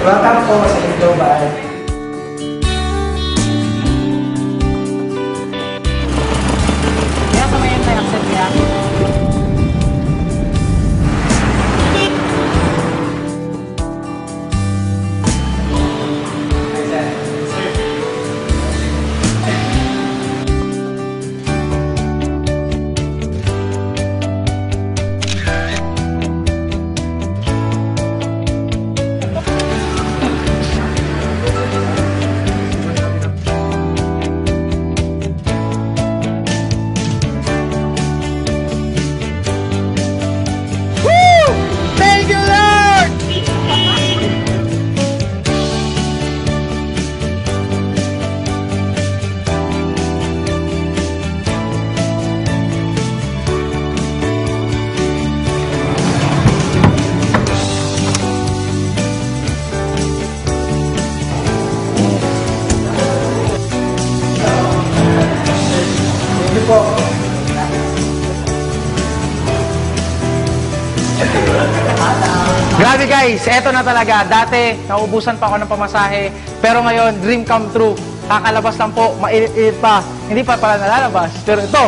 Welcome po sa Global. Kaya sa may accept niya. Grabe guys, eto na talaga. Dati, naubusan pa ako ng pamasahe. Pero ngayon, dream come true. Kakalabas lang po, mainit-init pa. Hindi pa pala nalalabas. Pero ito,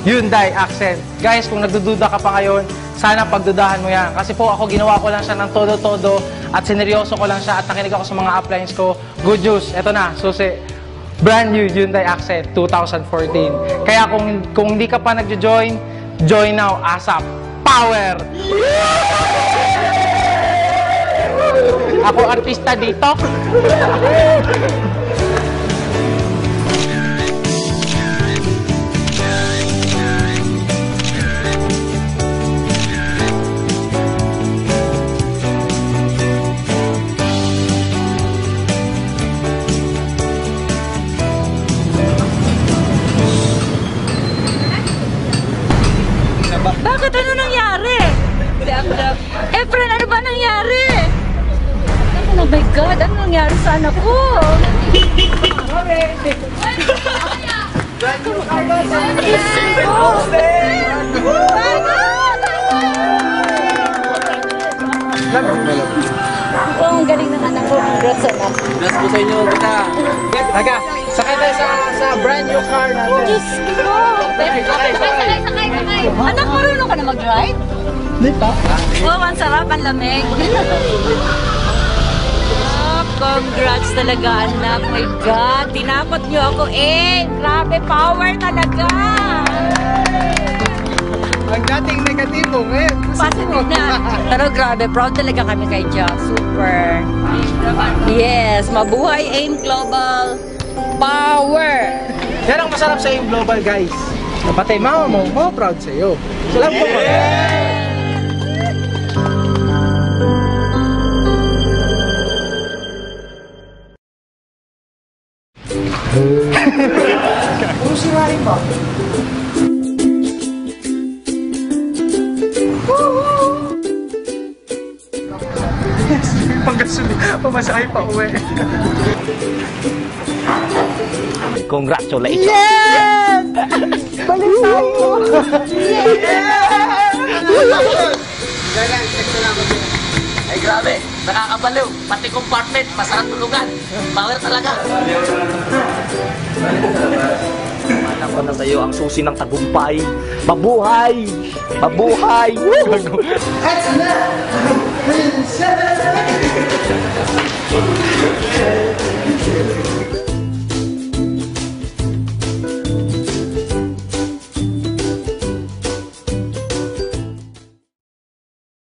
Hyundai Accent. Guys, kung nagdududa ka pa ngayon, sana pagdudahan mo yan. Kasi po ako, ginawa ko lang siya ng todo-todo at sineryoso ko lang siya at nakinig ako sa mga uplines ko. Good news, eto na, susi. Brand new Hyundai Accent 2014. Kaya kung hindi ka pa nagjo-join, join now, ASAP. Power! Ako artista dito. Bakit ano nangyari? Efren, ano ba nangyari? Oh my God, ano nangyari sa anak ko? Oh, ang galing ng anak ko. Congrats, anak. Congrats po sa inyo, kita. Taga, sakay tayo sa brand new car natin. Diyos ko! Sakay. Anak, marunong ka na mag-ride? Hindi pa. Oh, ang sarap, ang lamig. Congrats talaga, anak. My God, tinapot niyo ako eh. Grabe, power talaga. Ang dating negatibo, ngayon. Positive na. Pero grabe, proud talaga kami kay Ja. Super. Yes, mabuhay AIM Global. Power. Yan ang masarap sa AIM Global, guys. Pati mama mo, proud sa'yo. Salam po ko. Kung sirain ba? Panggasuli, pamasahe pa uwi. Congratulations! Yes! Balik tayo! Ay grabe, nakakabaliw. Pati compartment, masarap tulugan. Power talaga. Alam ko na sa'yo ang susi ng tagumpay. Mabuhay! Mabuhay! Eto na!